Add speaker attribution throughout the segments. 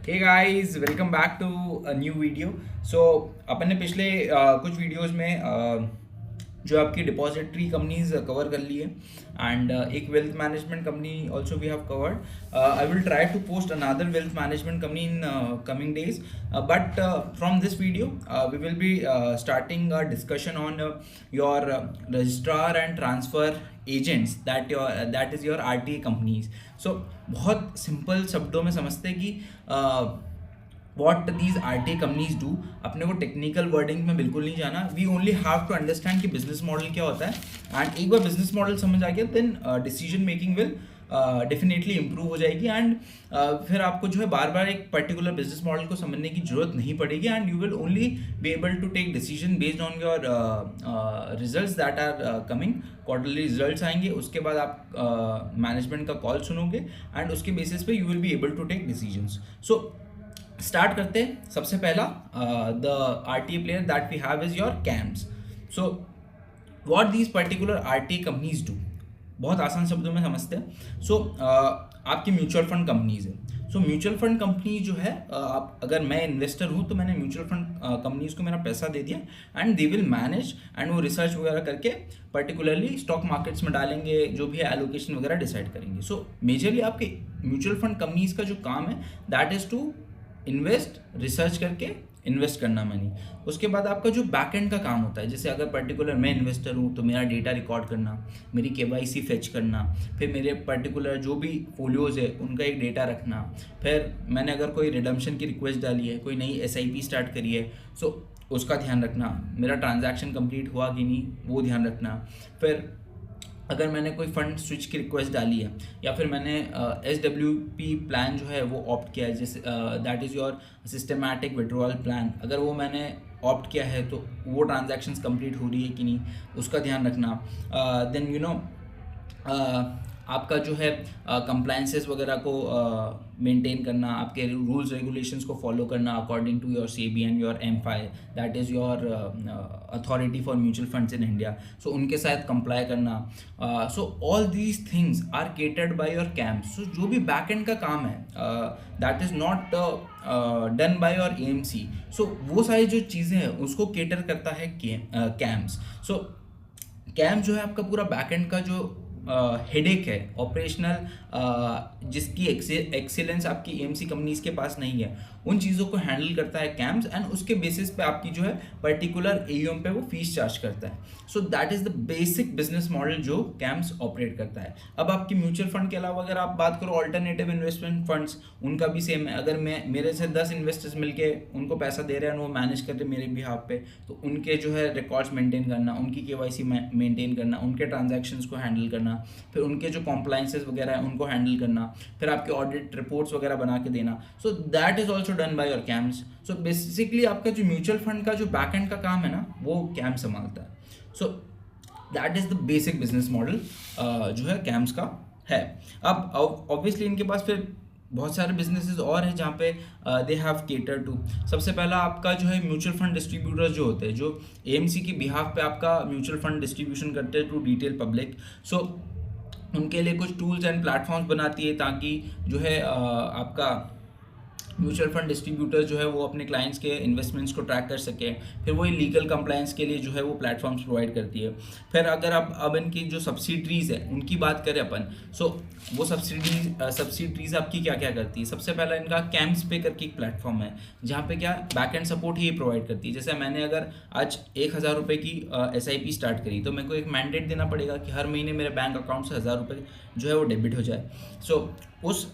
Speaker 1: Hey guys, welcome back to a new video. So अपन ने पिछले कुछ वीडियोस में जो आपकी डिपॉजिटरी कंपनीज कवर कर ली है एंड एक wealth management company also we have covered. I will try to post another wealth management company in coming days, but from this video we will be starting a discussion on your registrar and transfer agents that is your RTA companies. So बहुत simple शब्दों में समझते हैं कि what these RTA companies do. अपने को technical wording में बिल्कुल नहीं जाना, we only have to understand कि बिजनेस मॉडल क्या होता है एंड एक बार बिजनेस मॉडल समझ आ गया then decision making will definitely improve हो जाएगी एंड फिर आपको जो है बार बार एक पर्टिकुलर बिजनेस मॉडल को समझने की जरूरत नहीं पड़ेगी and you will only be able to take decision based on your results that are coming. Quarterly results आएंगे, उसके बाद आप मैनेजमेंट का कॉल सुनोगे एंड उसके बेसिस पे you will be able to take decisions. So start करते हैं। सबसे पहला the RTA player that we have is your CAMS. So what these particular RTA companies do, बहुत आसान शब्दों में समझते हैं। सो आपकी म्यूचुअल फंड कंपनीज है। सो म्यूचुअल फंड कंपनी जो है, आप अगर मैं इन्वेस्टर हूँ तो मैंने म्यूचुअल फंड कंपनीज को मेरा पैसा दे दिया and they will manage and वो रिसर्च वगैरह करके पर्टिकुलरली स्टॉक मार्केट्स में डालेंगे, जो भी है एलोकेशन वगैरह डिसाइड करेंगे। सो मेजरली आपके म्यूचुअल फंड कंपनीज का जो काम है that is to invest, research करके इन्वेस्ट करना मनी। उसके बाद आपका जो बैक एंड का काम होता है, जैसे अगर पर्टिकुलर मैं इन्वेस्टर हूँ तो मेरा डेटा रिकॉर्ड करना, मेरी KYC फेच करना, फिर मेरे पर्टिकुलर जो भी फोलियोज है उनका एक डेटा रखना, फिर मैंने अगर कोई रिडम्पशन की रिक्वेस्ट डाली है, कोई नई SIP स्टार्ट करी है, सो उसका ध्यान रखना, मेरा ट्रांजैक्शन कंप्लीट हुआ कि नहीं वो ध्यान रखना, फिर अगर मैंने कोई फंड स्विच की रिक्वेस्ट डाली है या फिर मैंने SWP प्लान जो है वो ऑप्ट किया है, जैसे that is your systematic withdrawal plan, अगर वो मैंने ऑप्ट किया है तो वो ट्रांजैक्शंस कंप्लीट हो रही है कि नहीं उसका ध्यान रखना। देन यू नो आपका जो है कंप्लाइंसेस वगैरह को मेंटेन करना, आपके रूल्स रेगुलेशंस को फॉलो करना according to your SEBI and your MFI that is your authority for mutual funds in India. So उनके साथ कंप्लाई करना। So all these things are catered by your CAMS. So जो भी back end का काम है that is not done by your AMC। So वो सारी जो चीज़ें हैं उसको केटर करता है कैम्स। सो कैम जो है आपका पूरा बैक एंड का जो हेडेक है ऑपरेशनल, जिसकी एक्सीलेंस आपकी AMC कंपनीज के पास नहीं है, उन चीज़ों को हैंडल करता है कैम्स एंड उसके बेसिस पे आपकी जो है पर्टिकुलर AUM पे वो फीस चार्ज करता है। So that is the basic business model जो कैम्स ऑपरेट करता है। अब आपकी म्यूचुअल फंड के अलावा अगर आप बात करो ऑल्टरनेटिव इन्वेस्टमेंट फंड्स, उनका भी सेम है। अगर मैं मेरे से 10 इन्वेस्टर्स मिलके उनको पैसा दे रहे हैं वो मैनेज कर रहे मेरे बिहाफ पे, तो उनके जो है रिकॉर्ड्स मेंटेन करना, उनकी KYC मेंटेन करना, उनके ट्रांजैक्शंस को हैंडल करना, फिर उनके जो कॉम्प्लाइंसेस वगैरह है उनको हैंडल करना, फिर आपके ऑडिट रिपोर्ट्स वगैरह बना के देना। सो that is also done by your CAMS. So basically आपका जो म्यूचुअल फंड का जो बैक एंड का काम है ना वो कैम संभालता है। सो that is the basic business model जो है कैम्स का है। अब ऑब्वियसली इनके पास फिर बहुत सारे बिजनेसेस और हैं जहाँ पे दे हैव केटर टू। सबसे पहला आपका जो है म्यूचुअल फंड डिस्ट्रीब्यूटर जो होते हैं, जो AMC के बिहाफ पे आपका म्यूचुअल फंड डिस्ट्रीब्यूशन करते हैं टू रिटेल पब्लिक। सो उनके लिए कुछ टूल्स एंड प्लेटफॉर्म्स बनाती है ताकि जो है आपका म्यूचुअल फंड डिस्ट्रीब्यूटर जो है वो अपने क्लाइंट्स के इन्वेस्टमेंट्स को ट्रैक कर सके। फिर वही लीगल कंप्लायंस के लिए जो है वो प्लेटफॉर्म्स प्रोवाइड करती है। फिर अगर आप अब इनकी जो सब्सिडरीज है उनकी बात करें अपन, सो वो सब्सिडरीज आपकी क्या क्या करती है। सबसे पहला इनका कैम्स पे करके एक प्लेटफॉर्म है जहाँ पे क्या back and support he provide करती है। जैसे मैंने अगर आज 1,000 रुपये की SIP स्टार्ट करी तो मेरे को एक मैंडेट देना पड़ेगा कि हर महीने मेरे बैंक अकाउंट से 1,000 रुपये जो है वो डेबिट हो जाए। सो उस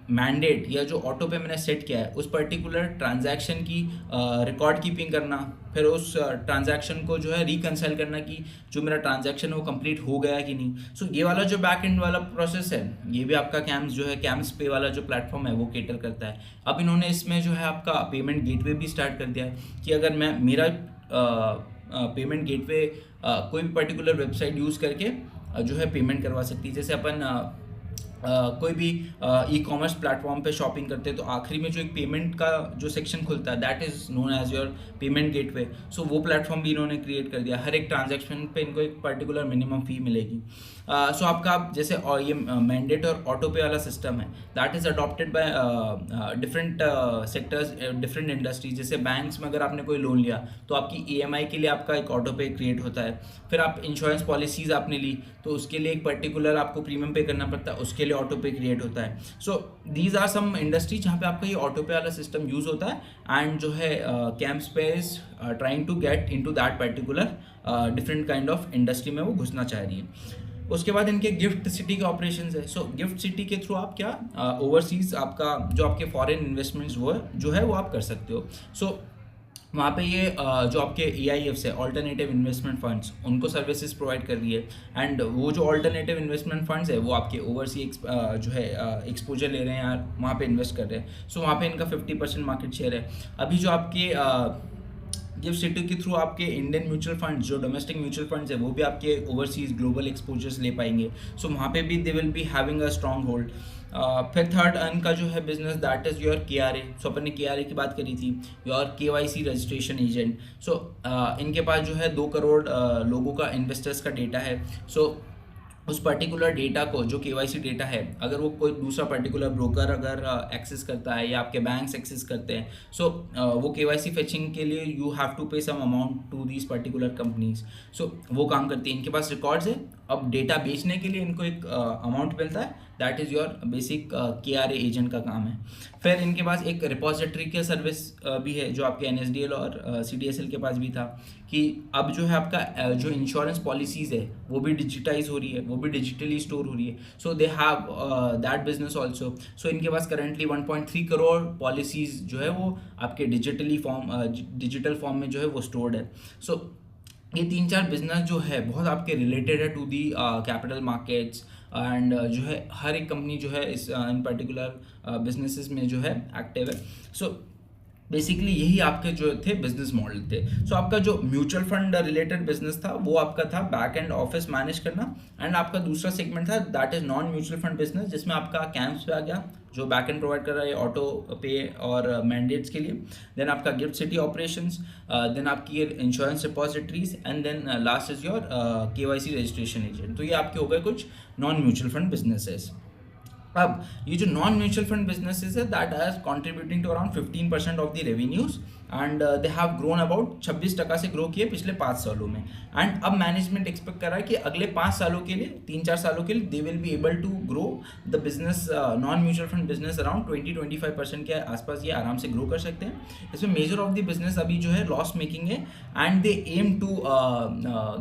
Speaker 1: मैंडेट या जो ऑटो पे मैंने सेट किया है उस पर्टिकुलर ट्रांजैक्शन की रिकॉर्ड कीपिंग करना, फिर उस ट्रांजैक्शन को जो है रिकंसाइल करना कि जो मेरा ट्रांजैक्शन है वो कंप्लीट हो गया कि नहीं। सो ये वाला जो बैक एंड वाला प्रोसेस है ये भी आपका कैम्स जो है कैम्स पे वाला जो प्लेटफॉर्म है वो केटर करता है। अब इन्होंने इसमें जो है आपका पेमेंट गेटवे भी स्टार्ट कर दिया है कि अगर मैं मेरा पेमेंट गेटवे कोई भी पर्टिकुलर वेबसाइट यूज़ करके जो है पेमेंट करवा सकती है। जैसे अपन कोई भी ई-कॉमर्स प्लेटफॉर्म पे शॉपिंग करते हैं तो आखिरी में जो एक पेमेंट का जो सेक्शन खुलता है that is known as your payment gateway. So वो प्लेटफॉर्म भी इन्होंने क्रिएट कर दिया। हर एक ट्रांजैक्शन पे इनको एक पर्टिकुलर मिनिमम फ़ी मिलेगी। सो आपका जैसे और ये मैंडेट और ऑटो पे वाला सिस्टम है, that is adopted by different sectors, different industries. जैसे बैंक्स में अगर आपने कोई लोन लिया तो आपकी ईएमआई के लिए आपका एक ऑटो पे क्रिएट होता है। फिर आप इंश्योरेंस पॉलिसीज़ आपने ली तो उसके लिए एक पर्टिकुलर आपको प्रीमियम पे करना पड़ता है, उसके लिए ऑटो पे क्रिएट होता है। So these are some industry जहाँ पे आपका ये ऑटो पे वाला सिस्टम यूज़ होता है। एंड जो है camp space trying to get into that particular different kind of industry में वो घुसना चाह रही है। उसके बाद इनके गिफ्ट सिटी के ऑपरेशंस है। सो गिफ्ट सिटी के थ्रू आप क्या ओवरसीज आपका जो आपके फॉरेन इन्वेस्टमेंट्स वो जो है वो आप कर सकते हो। सो वहाँ पे ये जो आपके AIFs है, ऑल्टरनेटिव इन्वेस्टमेंट फंड्स, उनको सर्विसेज प्रोवाइड कर रही है। एंड वो जो ऑल्टरनेटिव इन्वेस्टमेंट फंड्स है वो आपके ओवरसी जो है एक्सपोजर ले रहे हैं यार, वहाँ पे इन्वेस्ट कर रहे हैं। सो वहाँ पे इनका 50% मार्केट शेयर है। अभी जो आपके गिफ्ट सिटी के थ्रू आपके इंडियन म्यूचुअल फंड्स, जो डोमेस्टिक म्यूचुअल फंड्स है, वो भी आपके ओवरसीज ग्लोबल एक्सपोजर्स ले पाएंगे। सो वहाँ पे भी दे will be having a strong hold. फिर थर्ड इनका जो है business that is your KRA। सो अपन ने KRA की बात करी थी, योर KYC रजिस्ट्रेशन एजेंट। सो इनके पास जो है 2 करोड़ लोगों का, इन्वेस्टर्स का डेटा है। सो उस पर्टिकुलर डेटा को, जो KYC डेटा है, अगर वो कोई दूसरा पर्टिकुलर ब्रोकर अगर एक्सेस करता है या आपके बैंक्स एक्सेस करते हैं, सो वो KYC फेचिंग के लिए you have to pay some amount to these particular companies. So वो काम करती है, इनके पास रिकॉर्ड्स है। अब डेटा बेचने के लिए इनको एक अमाउंट मिलता है, that is your basic KRA agent का काम है। फिर इनके पास एक रिपोजिटरी के सर्विस भी है, जो आपके NSDL और CDSL के पास भी था, कि अब जो है आपका जो इंश्योरेंस पॉलिसीज़ है वो भी डिजिटाइज हो रही है, वो भी डिजिटली स्टोर हो रही है। So they have that business also. So इनके पास करंटली 1.3 करोड़ पॉलिसीज़ जो है वो आपके डिजिटल फॉर्म में जो है वो स्टोर्ड है। सो ये 3-4 बिजनेस जो है बहुत आपके रिलेटेड है to the capital markets. And जो है हर एक कंपनी जो है इस इन पर्टिकुलर बिजनेसेस में जो है एक्टिव है। सो बेसिकली यही आपके जो थे बिजनेस मॉडल थे। सो आपका जो म्यूचुअल फंड रिलेटेड बिजनेस था वो आपका था बैक एंड ऑफिस मैनेज करना। एंड आपका दूसरा सेगमेंट था that is non mutual fund business, जिसमें आपका कैम्प्स पे आ गया, जो बैक एंड प्रोवाइड कर रहा है ऑटो पे और मैंडेट्स के लिए। देन आपका गिफ्ट सिटी ऑपरेशंस, देन आपकी insurance depositories, and then last is your KYC registration agent. तो ये आपके हो गए कुछ नॉन म्यूचुअल फंड बिजनेसेस। अब ये जो नॉन म्यूचुअल फंड बिजनेसेस है that are contributing to around 15% of the revenues. And they have grown about 26% से ग्रो किए पिछले 5 सालों में। एंड अब मैनेजमेंट एक्सपेक्ट कर रहा है कि अगले 5 सालों के लिए, 3-4 सालों के लिए they will be able to grow the business, non mutual fund business around 20-25% के आसपास ये आराम से ग्रो कर सकते हैं। इसमें मेजर ऑफ द बिजनेस अभी जो है लॉस मेकिंग है। And they aim to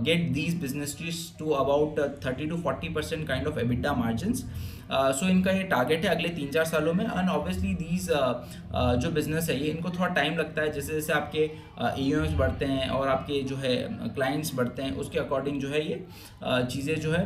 Speaker 1: get these businesses to about 30-40% kind of EBITDA margins. So इनका ये टारगेट है अगले 3-4 सालों में। एंड ऑब्वियसली दीज जो बिजनेस है ये, इनको थोड़ा टाइम लगता है, जैसे जैसे आपके AUMs बढ़ते हैं और आपके जो है क्लाइंट्स बढ़ते हैं, उसके अकॉर्डिंग जो है ये चीज़ें जो है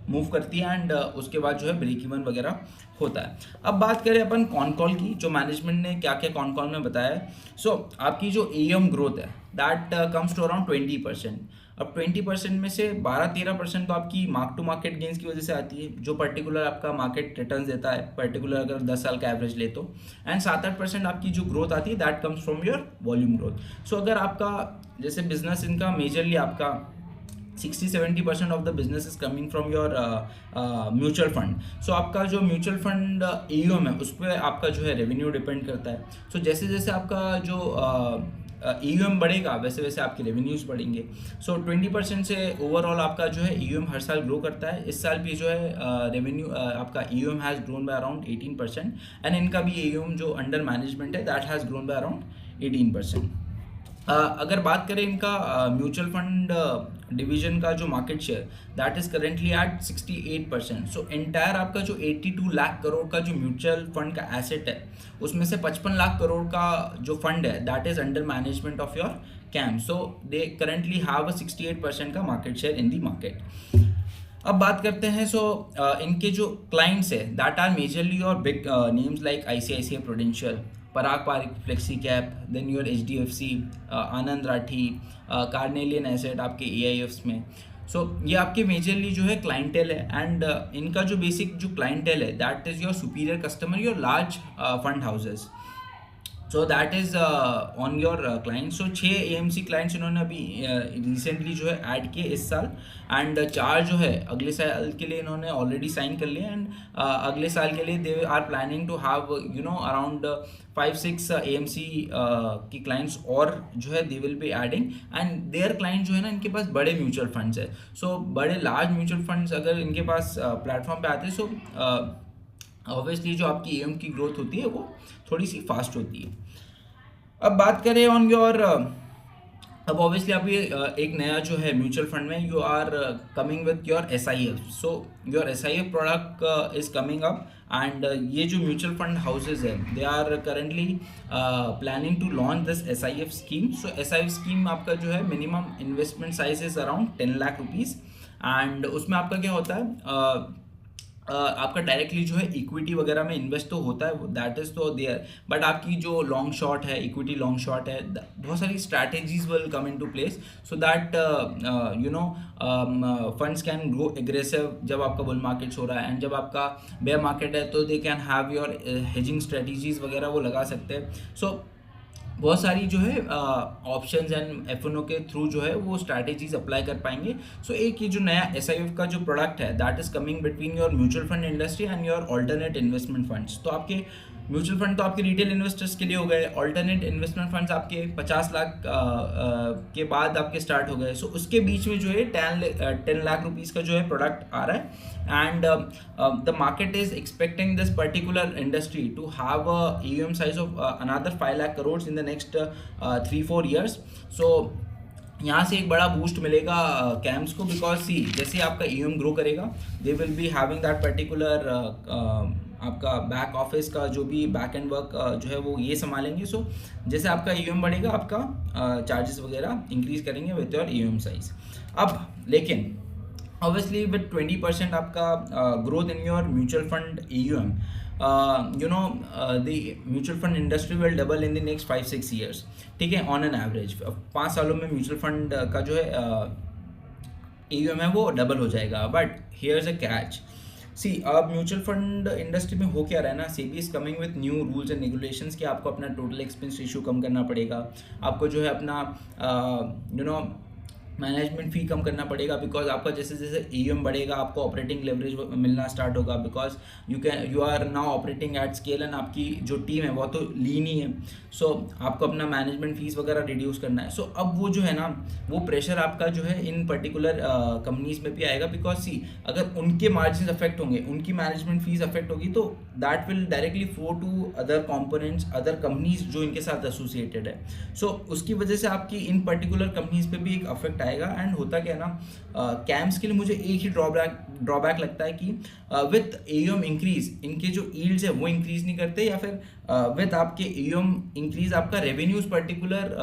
Speaker 1: मूव करती है। एंड उसके बाद जो है ब्रेक इवन वगैरह होता है। अब बात करें अपन कॉन कॉल की, जो मैनेजमेंट ने क्या क्या कॉन कॉल में बताया है। सो आपकी जो AUM ग्रोथ है दैट कम्स टू अराउंड 20%। अब 20% में से 12-13% तो आपकी मार्क टू मार्केट गेंस की वजह से आती है, जो पर्टिकुलर आपका मार्केट रिटर्न्स देता है, पर्टिकुलर अगर 10 साल का एवरेज ले तो। एंड 7-8% आपकी जो ग्रोथ आती है that comes from your volume growth. So अगर आपका जैसे बिजनेस इनका मेजरली आपका 60-70% of the business is coming from your mutual fund. So आपका जो म्यूचुअल फंड AUM है उस पर आपका जो है रेवेन्यू डिपेंड करता है। सो जैसे जैसे आपका जो AUM बढ़ेगा वैसे वैसे आपके रेवेन्यूज़ बढ़ेंगे। सो 20% से ओवरऑल आपका जो है AUM हर साल ग्रो करता है। इस साल भी जो है रेवेन्यू आपका AUM has grown by around 18%। And इनका भी AUM जो अंडर मैनेजमेंट है that has grown by around 18%। अगर बात करें इनका म्यूचुअल फंड डिवीजन का जो market share that is currently eight 68%। So entire आपका जो 82 लाख करोड़ का जो म्यूचुअल फंड का एसेट है उसमें से 55 लाख करोड़ का जो फंड है that is under management of your कैम। So they currently have a 68% का market share in the market. अब बात करते हैं इनके जो क्लाइंट्स है that are majorly your big names like ICICI Prudential, Parag Parikh flexi cap, then your HDFC, Anand Rathi, Carnelian asset आपके AIFs में। सो ये आपके मेजरली जो है क्लाइंटेल है। एंड इनका जो बेसिक जो क्लाइंटेल है that is your superior customer, your large fund houses. So that is on your client. So 6 AMC clients इन्होंने अभी रिसेंटली जो है ऐड किए इस साल, एंड 4 जो है अगले साल के लिए इन्होंने ऑलरेडी साइन कर लिए, एंड अगले साल के लिए they are planning to have around 5-6 AMC की क्लाइंट्स और जो है they will be adding, and their client जो है ना इनके पास बड़े म्यूचुअल फंड्स है। सो बड़े लार्ज म्यूचुअल फंड्स अगर इनके पास प्लेटफॉर्म पे आते हैं, सो ऑब्वियसली जो आपकी एएम की ग्रोथ होती है वो थोड़ी सी फास्ट होती है। अब बात करें ऑन योर, अब ऑब्वियसली आप ये एक नया जो है म्यूचुअल फंड में you are coming with your SIF। So your SIF product is coming up, and ये जो म्यूचुअल फंड हाउसेज है they are currently planning to launch this SIF scheme. So SIF scheme आपका जो है minimum investment size is around 10 lakh rupees, and उसमें आपका क्या होता है, आपका डायरेक्टली जो है इक्विटी वगैरह में इन्वेस्ट तो होता है, दैट इज़ तो देयर, बट आपकी जो लॉन्ग शॉट है, इक्विटी लॉन्ग शॉट है, बहुत सारी strategies will come in to place so that funds can grow aggressive जब आपका बुल मार्केट हो रहा है, एंड जब आपका बेयर मार्केट है तो they can have your hedging strategies वगैरह वो लगा सकते हैं। सो बहुत सारी जो है ऑप्शंस एंड एफएनओ के थ्रू जो है वो स्ट्रैटेजीज अप्लाई कर पाएंगे। सो एक ये जो नया SIF का जो प्रोडक्ट है that is coming between your mutual fund industry and your alternate investment funds. तो आपके म्यूचुअल फंड तो आपके रिटेल इन्वेस्टर्स के लिए हो गए, ऑल्टरनेट इन्वेस्टमेंट फंड्स आपके 50 लाख के बाद आपके स्टार्ट हो गए। सो उसके बीच में जो है 10 लाख रुपीज़ का जो है प्रोडक्ट आ रहा है, and the market is expecting this particular industry to have a AUM size of another 5 lakh crores in the next 3-4 years. So यहाँ से एक बड़ा बूस्ट मिलेगा कैम्स को, बिकॉज सी जैसे आपका AUM ग्रो करेगा दे will be having that particular आपका बैक ऑफिस का जो भी बैक एंड वर्क जो है वो ये संभालेंगे। सो जैसे आपका AUM बढ़ेगा आपका चार्जेस वगैरह इंक्रीज करेंगे विथ योर AUM साइज। अब लेकिन obviously with 20% आपका growth in your mutual fund AUM, the mutual fund industry will double in the next 5-6 years, ठीक है, on an average 5 सालों में म्यूचुअल फंड का जो है AUM है वो डबल हो जाएगा। बट here's a catch, सी अब म्यूचुअल फंड इंडस्ट्री में हो क्या रहा है ना, SEBI is coming with new rules and regulations कि आपको अपना टोटल एक्सपेंस रेशियो कम करना पड़ेगा, आपको जो है अपना मैनेजमेंट फ़ी कम करना पड़ेगा, बिकॉज आपका जैसे जैसे AUM बढ़ेगा आपको ऑपरेटिंग लेवरेज मिलना स्टार्ट होगा, because you are now operating at scale, and आपकी जो टीम है वो तो लीन ही है। सो आपको अपना मैनेजमेंट फीस वगैरह रिड्यूस करना है। सो अब वो जो है ना वो प्रेशर आपका जो है इन पर्टिकुलर कंपनीज में भी आएगा, बिकॉज सी अगर उनके मार्जिन अफेक्ट होंगे, उनकी मैनेजमेंट फीस अफेक्ट होगी, तो that will directly flow to other components, other companies जो इनके साथ एसोसिएटेड है। सो उसकी वजह से आपकी इन पर्टिकुलर कंपनीज पे भी एक अफेक्ट आएगा। एंड होता क्या है ना, कैम्स के लिए मुझे एक ही ड्रॉबैक लगता है कि विथ AUM इंक्रीज इनके जो यील्ड्स है वो इंक्रीज नहीं करते, या फिर विथ आपके AUM इंक्रीज आपका रेवेन्यूज पर्टिकुलर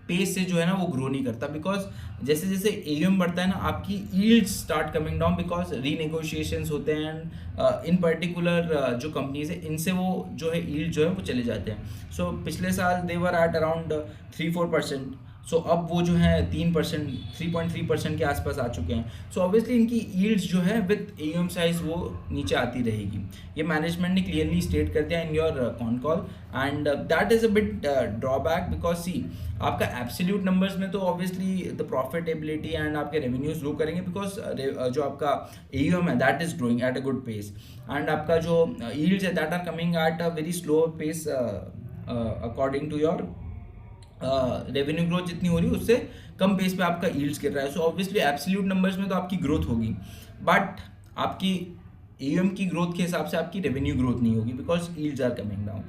Speaker 1: पेस से जो है ना वो ग्रो नहीं करता, बिकॉज जैसे जैसे AUM बढ़ता है ना आपकी yields start coming down, because renegotiations होते हैं, एंड इन पर्टिकुलर जो कंपनीज है इनसे वो जो है यील्ड जो है वो चले जाते हैं। सो पिछले साल दे वर एट अराउंड 3-4%, सो अब वो जो है 3.3% के आसपास आ चुके हैं। सो ऑब्वियसली इनकी यील्ड्स जो है विद AUM साइज वो नीचे आती रहेगी, ये मैनेजमेंट ने क्लियरली स्टेट कर दिया in your con call, and that is a bit drawback, because see आपका एब्सोल्यूट नंबर्स में तो ऑब्वियसली द प्रॉफिटेबिलिटी एंड आपके रेवेन्यूज ग्रो करेंगे, बिकॉज जो आपका AUM है that is growing at a good pace, and आपका जो यील्ड्स है that are coming at a very slow pace according to your revenue growth जितनी हो रही है उससे कम पेस पे आपका यील्ड्स गिर रहा है। सो ऑब्वियसली एब्सोल्यूट नंबर्स में तो आपकी ग्रोथ होगी, बट आपकी AUM की ग्रोथ के हिसाब से आपकी रेवेन्यू ग्रोथ नहीं होगी, because yields are coming down.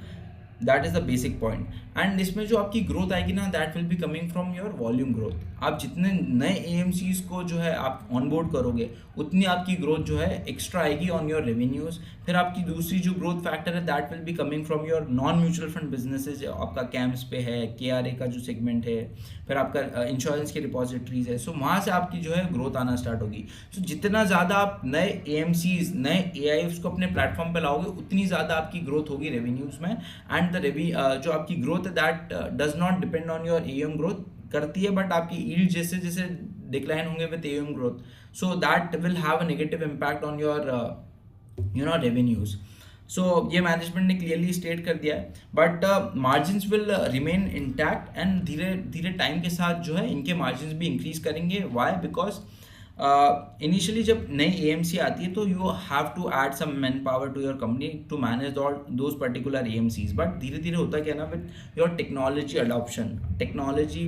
Speaker 1: That is the basic point, and इसमें जो आपकी ग्रोथ आएगी ना that will be coming from your volume growth. आप जितने नए AMCs को जो है आप ऑनबोर्ड करोगे उतनी आपकी ग्रोथ जो है एक्स्ट्रा आएगी ऑन योर रेवेन्यूज। फिर आपकी दूसरी जो ग्रोथ फैक्टर है that will be coming from your non mutual fund businesses, आपका कैम्स पे है, KRA का जो सेगमेंट है, फिर आपका इंश्योरेंस की रिपोजिटरीज है। सो वहाँ से आपकी जो है ग्रोथ आना स्टार्ट होगी। सो जितना ज़्यादा आप नए AMCs नए AIFs को अपने प्लेटफॉर्म पे लाओगे उतनी ज़्यादा आपकी ग्रोथ होगी रेवेन्यूज में, एंड जो आपकी ग्रोथ है that does not depend on your AUM growth, करती है बट आपकी यील्ड जैसे जैसे डिक्लाइन होंगे with AUM growth, so that will have a negative impact on your revenues. So ये मैनेजमेंट ने क्लियरली स्टेट कर दिया है, but margins will remain intact and धीरे धीरे टाइम के साथ जो है इनके मार्जिन्स भी इंक्रीज करेंगे। वाई? बिकॉज इनिशियली जब नई एएमसी आती है तो you have to add some man power to your company to manage all those particular AMCs, but धीरे धीरे होता क्या ना with your technology adoption, technology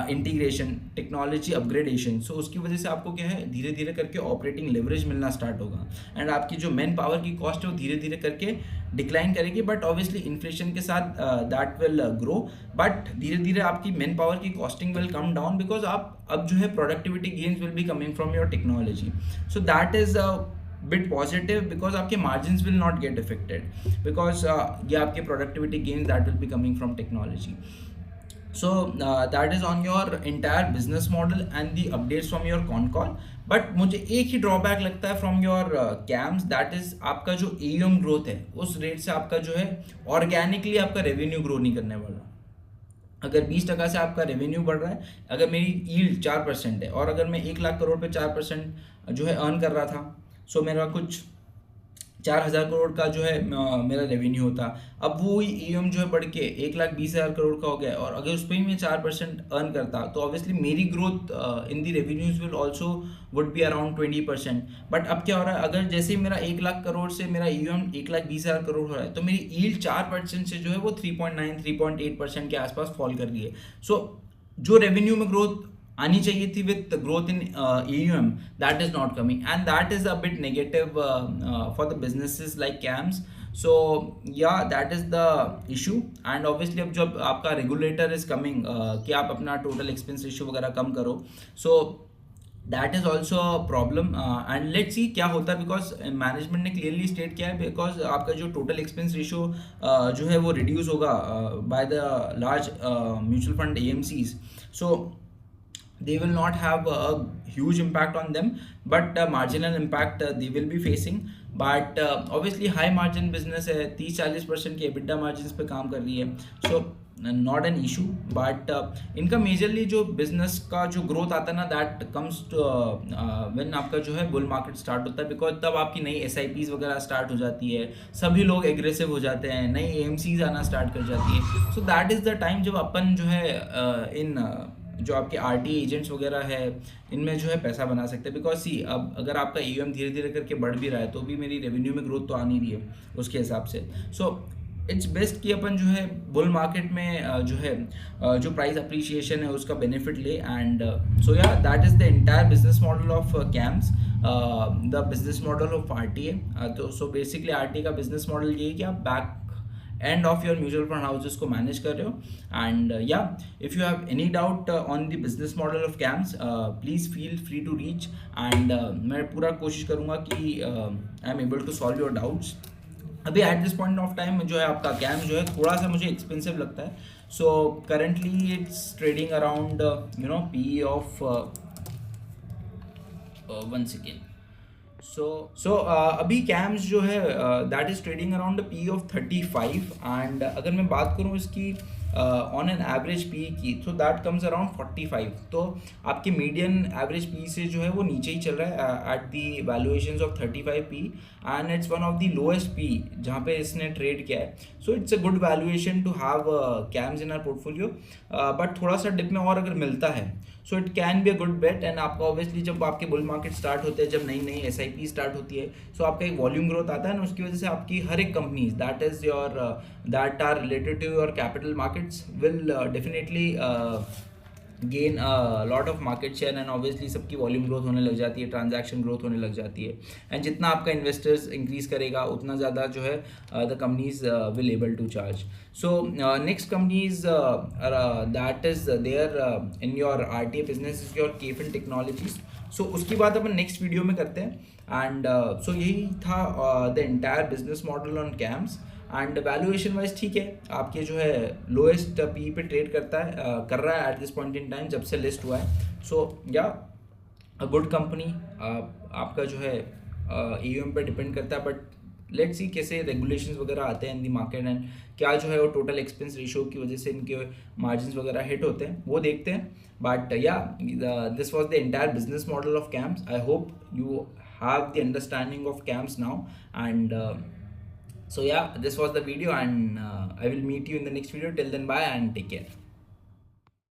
Speaker 1: integration, technology upgradation, so उसकी वजह से आपको क्या है धीरे धीरे करके ऑपरेटिंग लेवरेज मिलना स्टार्ट होगा एंड आपकी जो मैन पावर की कॉस्ट है वो धीरे धीरे करके डिक्लाइन करेगी, बट ऑब्वियसली इन्फ्लेशन के साथ दैट विल ग्रो, बट धीरे धीरे आपकी मैन पावर की costing will come down because आप अब जो है productivity gains will be coming from your technology. So that is bit positive because आपके margins will not get affected because ये आपके productivity gains that will be coming from technology. So that is on your entire business model and the updates from your con call. But मुझे एक ही drawback लगता है from your camps, that is आपका जो AUM growth है उस rate से आपका जो है ऑर्गेनिकली आपका रेवेन्यू ग्रो नहीं करने वाला। अगर 20% से आपका रेवेन्यू बढ़ रहा है, अगर मेरी यील्ड 4% है और अगर मैं 1 लाख करोड़ पे 4% जो है अर्न कर रहा था, सो मेरा कुछ 4,000 करोड़ का जो है मेरा रेवेन्यू होता, अब वो AUM जो है बढ़ के 1,20,000 करोड़ का हो गया और अगर उस पर ही मैं 4% अर्न करता तो ऑब्वियसली मेरी growth in the revenues will also would be around 20%। But अब क्या हो रहा है, अगर जैसे ही मेरा 1 लाख करोड़ से मेरा AUM 1,20,000 करोड़ हो रहा है तो मेरी यील्ड 4% से जो है वो 3.9 3.8% के आसपास फॉल कर रही है। सो जो रेवेन्यू में ग्रोथ आनी चाहिए थी with growth in AUM, that is not coming and that is a bit negative for the businesses like CAMS. So या that is the issue and obviously अब जब आपका रेगुलेटर इज कमिंग कि आप अपना टोटल एक्सपेंस रेशियो वगैरह कम करो, सो that is also a problem and let see क्या होता है बिकॉज मैनेजमेंट ने क्लियरली स्टेट किया है बिकॉज आपका जो टोटल एक्सपेंस रेशियो जो है वो रिड्यूस होगा by the large mutual fund AMCs, so they will not have a huge impact on them, but marginal impact they will be facing, but obviously high margin business है, 30-40% की EBITDA margins पे काम कर रही है, so not an issue, but इनका majorly जो business का जो ग्रोथ आता है ना दैट कम्स व्हेन आपका जो है बुल मार्केट स्टार्ट होता है बिकॉज तब आपकी नई SIPs वगैरह स्टार्ट हो जाती है, सभी लोग एग्रेसिव हो जाते हैं, नई AMCs आना स्टार्ट कर जाती है, so that is the time जब अपन जो है इन जो आपके RTA एजेंट्स वगैरह है इनमें जो है पैसा बना सकते हैं बिकॉज सी अब अगर आपका AUM धीरे धीरे करके बढ़ भी रहा है तो भी मेरी रेवेन्यू में ग्रोथ तो आ नहीं रही है उसके हिसाब से। सो इट्स बेस्ट कि अपन जो है बुल मार्केट में जो है जो प्राइस अप्रिशिएशन है उसका बेनिफिट ले एंड सो या that is the entire business model of CAMS, the business model of RTA। तो सो बेसिकली RTA का बिजनेस मॉडल ये है कि आप back end of your mutual fund houses को मैनेज कर रहे हो एंड या if you have any doubt on the business model of CAMS please feel free to reach and मैं पूरा कोशिश करूँगा कि I am able to solve your doubts. अभी at this point of time जो है आपका कैम्स जो है थोड़ा सा मुझे एक्सपेंसिव लगता है, so currently it's trading around you know PE of 1 second, so अभी कैम्स जो है that is trading around PE of 35 and अगर मैं बात करूँ इसकी ऑन एन एवरेज PE की तो दैट कम्स अराउंड 45, तो आपके मीडियन एवरेज PE से जो है वो नीचे ही चल रहा है at the valuations of 35 PE and it's one of the lowest PE जहाँ पे इसने ट्रेड किया है। So it's a good valuation to have CAMS in our portfolio, but थोड़ा सा डिप में और अगर मिलता है so it can be a good bet and आपका ऑब्वियसली जब आपके बुल मार्केट स्टार्ट होते हैं, जब नई नई SIP स्टार्ट होती है, सो आपका एक वॉल्यूम ग्रोथ आता है ना, उसकी वजह से आपकी हर एक companies that is your that are related to your capital markets will definitely gain lot of market share and obviously सबकी वॉल्यूम ग्रोथ होने लग जाती है, ट्रांजैक्शन ग्रोथ होने लग जाती है एंड जितना आपका इन्वेस्टर्स इंक्रीज करेगा उतना ज़्यादा जो है the companies will able to charge. So next companies that is there in your RTA business is your KFin technologies. सो उसकी बात अपन नेक्स्ट वीडियो में करते हैं एंड सो यही था the entire business model on camps and valuation wise ठीक है, आपके जो है लोएस्ट PE पे ट्रेड करता है कर रहा है at this point in time जब से लिस्ट हुआ है। सो या अ गुड कंपनी, आपका जो है AUM पे डिपेंड करता है, बट लेट्स सी कैसे रेगुलेशंस वगैरह आते हैं इन दी मार्केट एंड क्या जो है वो टोटल एक्सपेंस रेशियो की वजह से इनके मार्जिन्स वगैरह हिट होते हैं वो देखते हैं, बट या this was the entire business model of camps. I hope you have the understanding of camps now and So yeah, this was the video, and I will meet you in the next video. Till then, bye and take care.